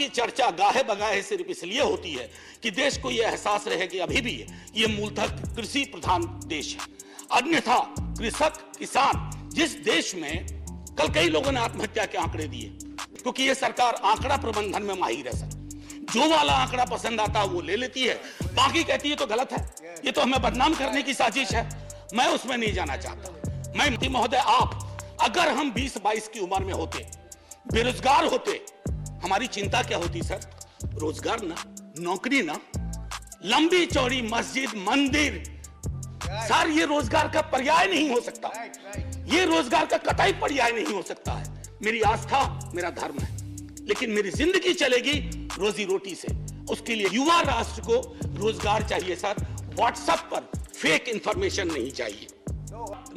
की चर्चा गाहे बगाहे सिर्फ इसलिए होती है कि देश को यह एहसास रहे कि अभी भी ये मूलतः कृषि प्रधान देश है। अन्यथा कृषक किसान जिस देश में कल कई लोगों ने आत्महत्या के आंकड़े दिए, क्योंकि ये सरकार आंकड़ा प्रबंधन में माहिर है सर। जो वाला आंकड़ा पसंद आता है वो ले लेती है, बाकी कहती है तो गलत है, ये तो हमें बदनाम करने की साजिश है। मैं उसमें नहीं जाना चाहता। मैं महोदय, आप अगर हम 20-22 की उम्र में होते, बेरोजगार होते, हमारी चिंता क्या होती सर? रोजगार ना, नौकरी ना, लंबी चौड़ी मस्जिद मंदिर, सर ये रोजगार का पर्याय नहीं हो सकता। ये रोजगार का कतई पर्याय नहीं हो सकता है। मेरी आस्था मेरा धर्म है, लेकिन मेरी जिंदगी चलेगी रोजी रोटी से। उसके लिए युवा राष्ट्र को रोजगार चाहिए सर। व्हाट्सएप पर फेक इंफॉर्मेशन नहीं चाहिए।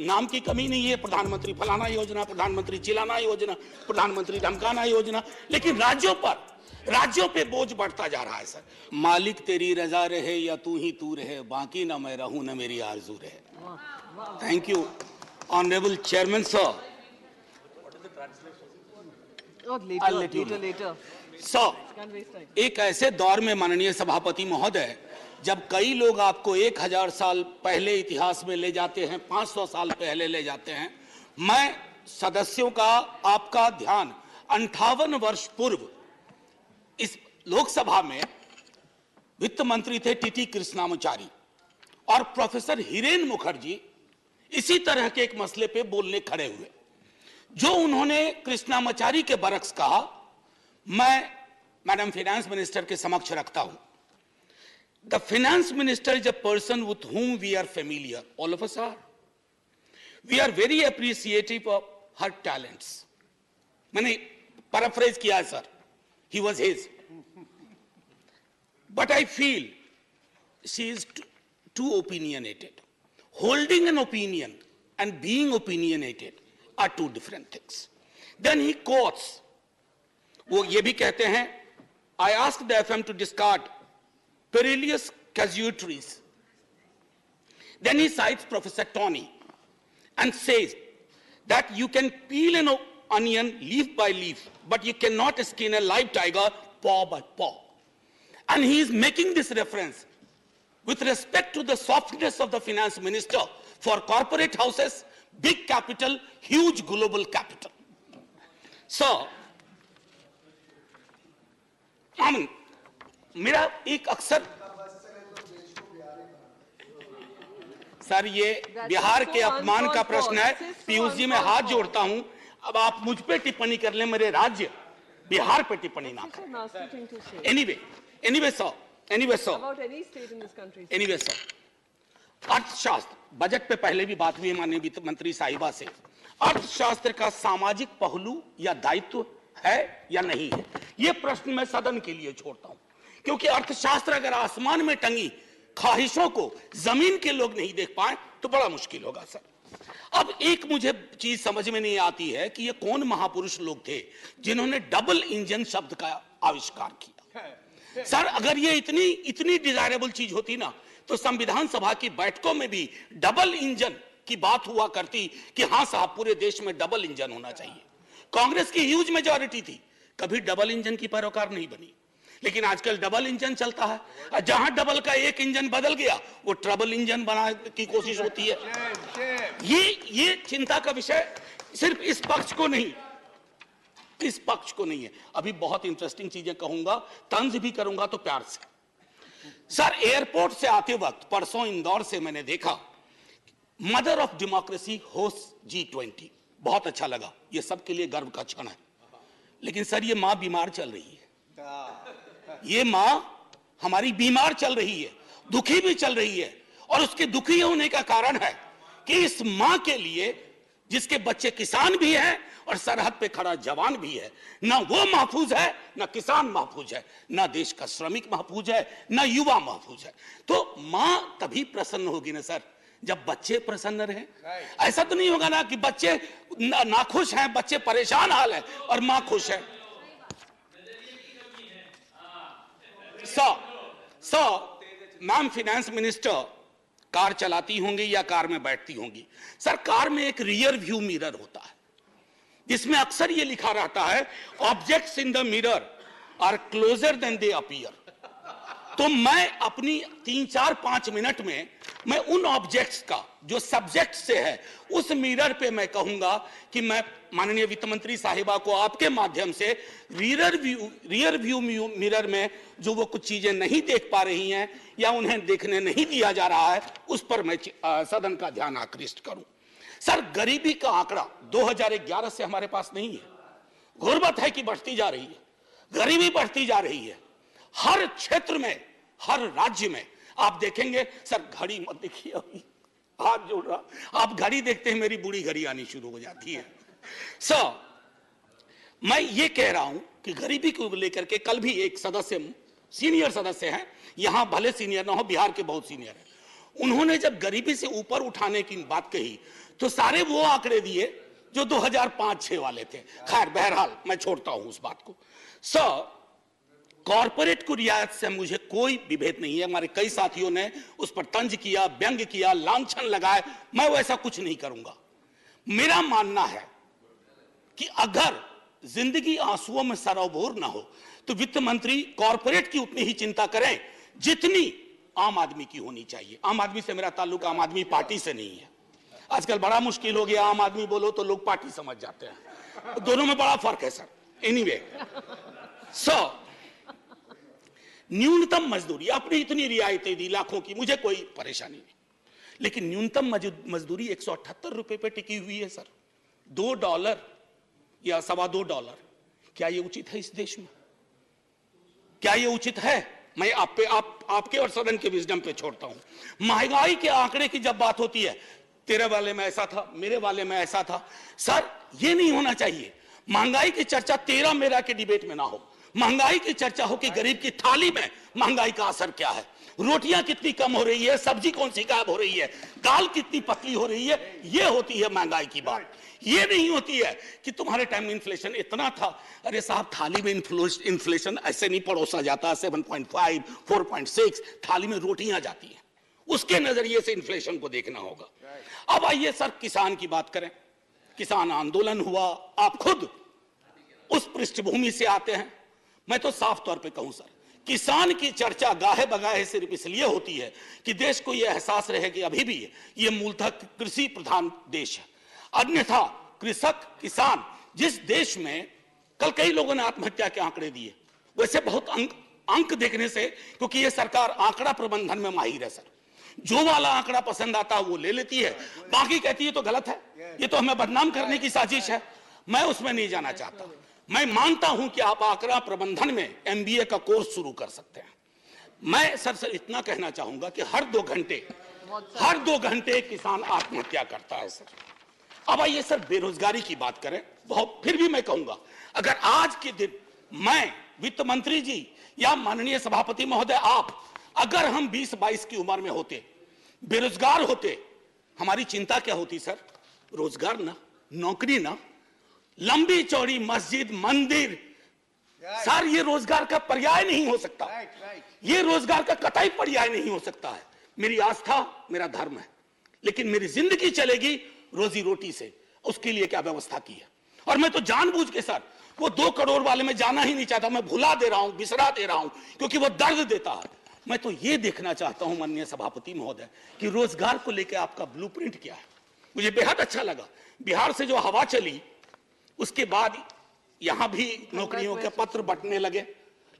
नाम की कमी नहीं है, प्रधानमंत्री फलाना योजना, प्रधानमंत्री चिलाना योजना, प्रधानमंत्री धमकाना योजना, लेकिन राज्यों पे बोझ बढ़ता जा रहा है सर। मालिक तेरी रजा रहे या तू ही तू रहे, बाकी ना मैं रहूं ना मेरी आरजू रहे। Thank you honourable chairman sir. एक ऐसे दौर में माननीय सभापति महोदय, जब कई लोग आपको 1000 साल पहले इतिहास में ले जाते हैं, 500 साल पहले ले जाते हैं, मैं सदस्यों का आपका ध्यान 58 वर्ष पूर्व इस लोकसभा में वित्त मंत्री थे टीटी कृष्णामाचारी और प्रोफेसर हिरेन मुखर्जी इसी तरह के एक मसले पे बोलने खड़े हुए। जो उन्होंने कृष्णामाचारी के बरक्स कहा, मैं मैडम फाइनेंस मिनिस्टर के समक्ष रखता हूं। The finance minister is a person with whom we are familiar. All of us are. We are very appreciative of her talents. मैंने paraphrase किया है sir. He was his. But I feel she is too opinionated. Holding an opinion and being opinionated are two different things. Then he quotes. वो ये भी कहते हैं, I asked the FM to discard perilous casualties. Then he cites Professor Tony and says that you can peel an onion leaf by leaf, but you cannot skin a live tiger paw by paw. And he is making this reference with respect to the softness of the finance minister for corporate houses, big capital, huge global capital. So, मेरा एक अक्सर sir, ये बिहार के अपमान का प्रश्न है। पीयूष जी मैं हाथ जोड़ता हूं, अब आप मुझ पे टिप्पणी कर लें, मेरे राज्य बिहार पे टिप्पणी ना करें। एनीवे सर, अर्थशास्त्र बजट पे पहले भी बात हुई माननीय वित्त मंत्री साहिबा से। अर्थशास्त्र का सामाजिक पहलू या दायित्व है या नहीं है, यह प्रश्न मैं सदन के लिए छोड़ता हूं, क्योंकि अर्थशास्त्र अगर आसमान में टंगी ख्वाहिशों को जमीन के लोग नहीं देख पाए तो बड़ा मुश्किल होगा सर। अब एक मुझे चीज समझ में नहीं आती है कि ये कौन महापुरुष लोग थे जिन्होंने डबल इंजन शब्द का आविष्कार किया। सर अगर ये इतनी डिजायरेबल चीज होती ना, तो संविधान सभा की बैठकों में भी डबल इंजन की बात हुआ करती कि हां साहब पूरे देश में डबल इंजन होना चाहिए। कांग्रेस की ह्यूज मेजॉरिटी थी, कभी डबल इंजन की पैरोकार नहीं बनी, लेकिन आजकल डबल इंजन चलता है। जहां डबल का एक इंजन बदल गया, वो ट्रबल इंजन बनाने की कोशिश होती है। ये चिंता का विषय सिर्फ इस पक्ष को नहीं है। अभी बहुत इंटरेस्टिंग चीजें कहूंगा, तंज भी करूंगा तो प्यार से। सर एयरपोर्ट से आते वक्त परसों इंदौर से मैंने देखा mother of democracy host G20, बहुत अच्छा लगा, ये सबके लिए गर्व का क्षण है। लेकिन सर ये मां बीमार चल रही है, ये मां हमारी बीमार चल रही है, दुखी भी चल रही है, और उसके दुखी होने का कारण है कि इस मां के लिए जिसके बच्चे किसान भी हैं और सरहद पे खड़ा जवान भी है, ना वो महफूज है, ना किसान महफूज है, ना देश का श्रमिक महफूज है, ना युवा महफूज है। तो मां तभी प्रसन्न होगी ना सर जब बच्चे प्रसन्न रहे। ऐसा तो नहीं होगा ना कि बच्चे नाखुश हैं, बच्चे परेशान हाल है और मां खुश है। मैम फाइनेंस मिनिस्टर कार चलाती होंगी या कार में बैठती होंगी। सर कार में एक रियर व्यू मिरर होता है जिसमें अक्सर ये लिखा रहता है objects in the mirror are closer than they appear. तो मैं अपनी 3-4-5 मिनट में मैं उन ऑब्जेक्ट्स का जो सब्जेक्ट से है उस मिरर पे मैं कहूंगा कि मैं माननीय वित्त मंत्री साहिबा को आपके माध्यम से रियर व्यू मिरर में जो वो कुछ चीजें नहीं देख पा रही हैं या उन्हें देखने नहीं दिया जा रहा है उस पर मैं सदन का ध्यान आकृष्ट करूं। सर, गरीबी का आंकड़ा 2011 से हमारे पास नहीं है। गुर्बत है कि बढ़ती जा रही है, गरीबी बढ़ती जा रही है हर क्षेत्र में, हर राज्य में। आप देखेंगे सर, घड़ी मत देखिए, अभी हाथ जोड़ रहा, आप घड़ी देखते हैं मेरी बूढ़ी घड़ी आनी शुरू हो जाती है। सर, मैं ये कह रहा हूं कि गरीबी को लेकर के कल भी एक सदस्य, सीनियर सदस्य हैं, यहां भले सीनियर ना हो, बिहार के बहुत सीनियर हैं, उन्होंने जब गरीबी से ऊपर उठाने की बात कही तो सारे वो आंकड़े दिए जो 2005-6 वाले थे। खैर, बहरहाल मैं छोड़ता हूं उस बात को। सर, कॉर्पोरेट को रियायत से मुझे कोई विभेद नहीं है। हमारे कई साथियों ने उस पर तंज किया, व्यंग किया, लांछन लगाए, मैं वैसा कुछ नहीं करूंगा। मेरा मानना है कि अगर जिंदगी आंसुओं में सरोबोर ना हो तो वित्त मंत्री कॉर्पोरेट की उतनी ही चिंता करें जितनी आम आदमी की होनी चाहिए। आम आदमी से मेरा ताल्लुक आम आदमी पार्टी से नहीं है। आजकल बड़ा मुश्किल हो गया, आम आदमी बोलो तो लोग पार्टी समझ जाते हैं। दोनों में बड़ा फर्क है सर। एनीवे, सो न्यूनतम मजदूरी, आपने इतनी रियायतें दी लाखों की, मुझे कोई परेशानी नहीं, लेकिन न्यूनतम मजदूरी 178 रुपए पे टिकी हुई है सर। $2 या $2.25, क्या ये उचित है इस देश में? क्या ये उचित है? मैं आपके और सदन के विजडम पे छोड़ता हूं। महंगाई के आंकड़े की जब बात होती है, तेरे वाले में ऐसा था, मेरे वाले में ऐसा था, सर ये नहीं होना चाहिए। महंगाई की चर्चा तेरा मेरा के डिबेट में ना हो, महंगाई की चर्चा हो कि गरीब की थाली में महंगाई का असर क्या है, रोटियां कितनी कम हो रही है, सब्जी कौन सी गायब हो रही है, दाल कितनी पतली हो रही है, ये होती है महंगाई की बात। ये नहीं होती है कि तुम्हारे टाइम में इन्फ्लेशन इतना था। अरे साहब, थाली में इन्फ्लेशन ऐसे नहीं परोसा जाता। 7.5, 4.6 थाली में रोटियां जाती हैं, उसके नजरिए से इन्फ्लेशन को देखना होगा। अब आइए सर, किसान की बात करें। किसान आंदोलन हुआ, आप खुद उस पृष्ठभूमि से आते हैं। मैं तो साफ तौर पे कहूं सर, किसान की चर्चा गाहे बगाहे सिर्फ इसलिए होती है कि देश को यह एहसास रहे कि अभी भी ये मूलतः कृषि प्रधान देश है। अन्यथा कृषक, किसान, जिस देश में कल कई लोगों ने आत्महत्या के आंकड़े दिए, वैसे बहुत अंक देखने से, क्योंकि ये सरकार आंकड़ा प्रबंधन में माहिर है सर, जो वाला आंकड़ा पसंद आता है वो ले लेती है, बाकी कहती है तो गलत है, ये तो हमें बदनाम करने की साजिश है। मैं उसमें नहीं जाना चाहता। मैं मानता हूं कि आप आंकड़ा प्रबंधन में MBA का कोर्स शुरू कर सकते हैं। मैं सर इतना कहना चाहूंगा कि हर 2 घंटे किसान आत्महत्या करता है सर। अब आइए सर, बेरोजगारी की बात करें। बहुत, फिर भी मैं कहूंगा, अगर आज के दिन मैं, वित्त मंत्री जी या माननीय सभापति महोदय आप, अगर हम 20-22 की उम्र में होते, बेरोजगार होते, हमारी चिंता क्या होती सर? रोजगार ना, नौकरी ना, लंबी चौड़ी मस्जिद, मंदिर, सर ये रोजगार का पर्याय नहीं हो सकता। ये रोजगार का कतई पर्याय नहीं हो सकता है। मेरी आस्था मेरा धर्म है, लेकिन मेरी जिंदगी चलेगी रोजी रोटी से। उसके लिए क्या व्यवस्था की है? और मैं तो जानबूझ के सर वो 2 करोड़ वाले में जाना ही नहीं चाहता। मैं भुला दे रहा हूं, बिसरा दे रहा हूं, क्योंकि वो दर्द देता है। मैं तो ये देखना चाहता हूं माननीय सभापति महोदय कि रोजगार को लेकर आपका ब्लूप्रिंट क्या है। मुझे बेहद अच्छा लगा, बिहार से जो हवा चली उसके बाद यहां भी नौकरियों के पत्र बंटने लगे,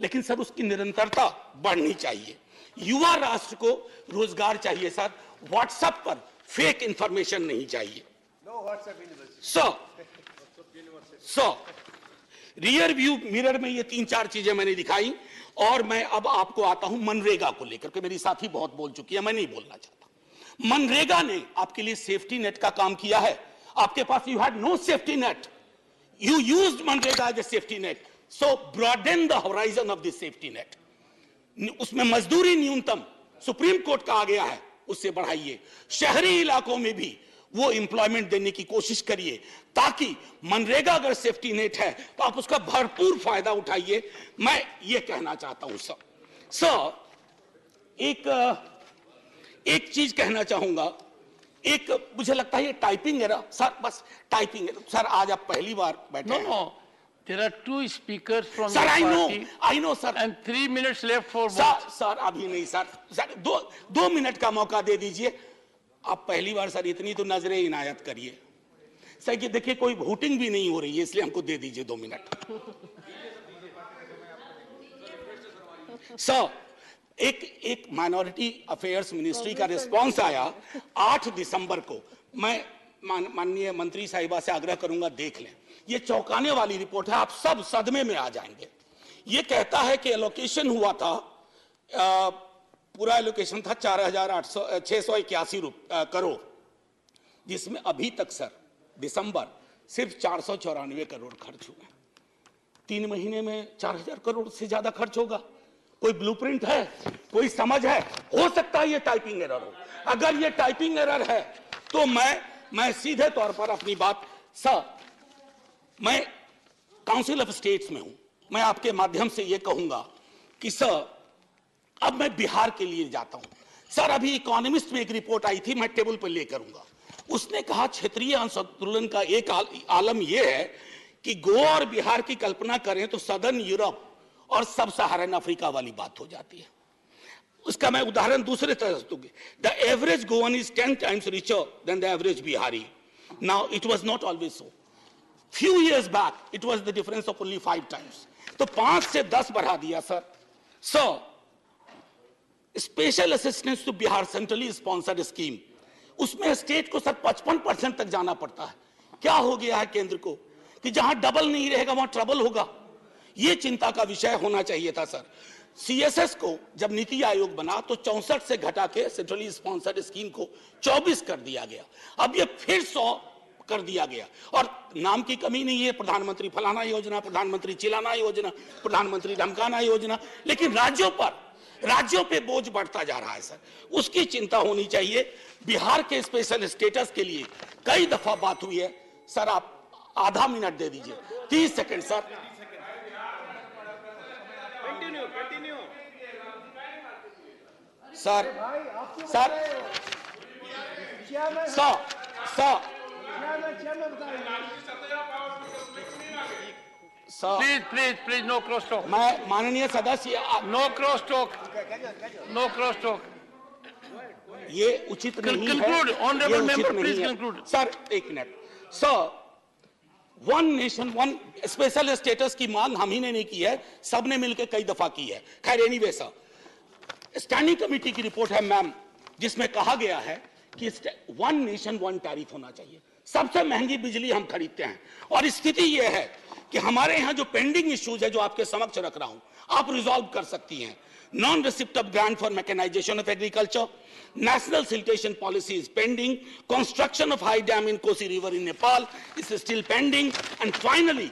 लेकिन सर उसकी निरंतरता बढ़नी चाहिए। युवा राष्ट्र को रोजगार चाहिए सर, व्हाट्सएप पर फेक इंफॉर्मेशन नहीं चाहिए। सो रियर व्यू मिरर में ये 3-4 चीजें मैंने दिखाई, और मैं अब आपको आता हूं मनरेगा को लेकर के। मेरी साथी बहुत बोल चुकी है, मैं नहीं बोलना चाहता। मनरेगा ने आपके लिए सेफ्टी नेट का काम किया है। आपके पास you had no safety net, you used मनरेगा as a safety net, so broaden the horizon of this safety net. उसमें मजदूरी न्यूनतम सुप्रीम कोर्ट का आ गया है, उससे बढ़ाइए। शहरी इलाकों में भी वो एम्प्लॉयमेंट देने की कोशिश करिए, ताकि मनरेगा अगर सेफ्टी नेट है तो आप उसका भरपूर फायदा उठाइए। मैं ये कहना चाहता हूं सर, एक चीज कहना चाहूंगा। एक मुझे लगता है ये टाइपिंग एरर सर, बस टाइपिंग एरर सर। आज आप पहली बार बैठे हैं। There are two speakers from Sir, your party. I know, sir. And 3 minutes left for sir vote. Sir अभी नहीं सर, सर दो मिनट का मौका दे दीजिए। आप पहली बार सर इतनी तो नजरें इनायत करिए सर कि देखिए कोई वोटिंग भी नहीं हो रही है, इसलिए हमको दे दीजिए 2 मिनट। सर एक माइनॉरिटी अफेयर्स मिनिस्ट्री का रिस्पांस आया 8 दिसंबर को। मैं माननीय मंत्री साहिबा से आग्रह करूंगा देख लें, ये चौंकाने वाली रिपोर्ट है, आप सब सदमे में आ जाएंगे। ये कहता है कि एलोकेशन हुआ था, पूरा एलोकेशन था 4,681 करोड़, जिसमें अभी तक सर दिसंबर सिर्फ 494 करोड़ खर्च हुए। 3 महीने में 4,000 करोड़ से ज्यादा खर्च होगा। कोई ब्लूप्रिंट है, कोई समझ है? हो सकता है ये टाइपिंग एरर हो। अगर ये टाइपिंग एरर है तो मैं सीधे तौर पर अपनी बात सर, मैं काउंसिल ऑफ स्टेट्स में हूं, मैं आपके माध्यम से ये कहूंगा कि सर अब मैं बिहार के लिए जाता हूं। सर अभी इकोनॉमिस्ट में एक रिपोर्ट आई थी, मैं टेबल पर ले करूंगा। उसने कहा क्षेत्रीय असंतुलन का एक आलम यह है कि गोवा और बिहार की कल्पना करें तो सदर्न यूरोप और सब सहारन अफ्रीका वाली बात हो जाती है। उसका मैं उदाहरण दूसरे तरह से दूंगी। The average Goan is 10 times richer than the average Bihari. Now it was not always so. Few years back it was the difference of only 5 times. तो 5 से 10 बढ़ा दिया sir. Sir special assistance to Bihar centrally sponsored scheme, उसमें state को sir 55% तक जाना पड़ता है। क्या हो गया है केंद्र को कि जहां डबल नहीं रहेगा वहां ट्रबल होगा। यह चिंता का विषय होना चाहिए था सर। सीएसएस को जब नीति आयोग बना तो 64 से घटा के सेंट्रली स्पॉन्सर्ड स्कीम को 24 कर दिया गया। अब ये फिर 100 कर दिया गया और नाम की कमी नहीं है, प्रधानमंत्री फलाना योजना, प्रधानमंत्री चिलाना योजना, प्रधानमंत्री धमकाना योजना, लेकिन राज्यों पे बोझ बढ़ता जा रहा है सर। उसकी चिंता होनी चाहिए। बिहार के स्पेशल स्टेटस के लिए कई दफा बात हुई है सर, आप आधा मिनट दे दीजिए, 30 second sir. Sir Please, no cross talk. मैं माननीय सदस्य, No cross talk. No cross talk. ये उचित नहीं है। Conclude, honorable ये उचित member, नहीं please है। conclude. Sir 1 minute. Sir 1 nation 1 special status की मांग हम ही ने नहीं की है, सबने मिलकर कई दफा की है। खैर एनीवे सर, स्टैंडिंग कमेटी की रिपोर्ट है मैम, जिसमें कहा गया है कि 1 नेशन 1 टैरिफ होना चाहिए। सबसे महंगी बिजली हम खरीदते हैं और स्थिति यह है कि हमारे यहां जो पेंडिंग इश्यूज है जो आपके समक्ष रख रहा हूं, आप रिजॉल्व कर सकती हैं। Non receipt of grant for mechanisation of agriculture, national siltation policy is pending, construction of high dam in Kosi river in Nepal is still pending, and finally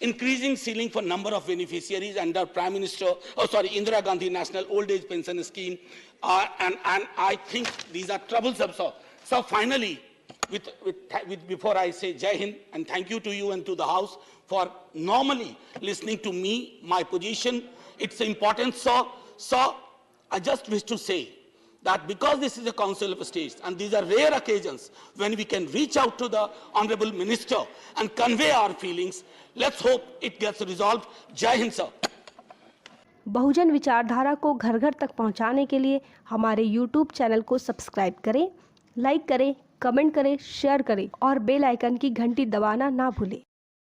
increasing ceiling for number of beneficiaries under Indira Gandhi National Old Age Pension Scheme, and I think these are troublesome. So finally, before I say Jai Hind and thank you to you and to the House for normally listening to me, my position, it's important. So I just wish to say that because this is a council of states and these are rare occasions when we can reach out to the honorable minister and convey our feelings, let's hope it gets resolved. Jai Hind sir. बहुजन विचारधारा को घर घर तक पहुंचाने के लिए हमारे YouTube channel को सब्सक्राइब करें, लाइक करें, कमेंट करें, शेयर करें और बेल आइकन की घंटी दबाना ना भूलें।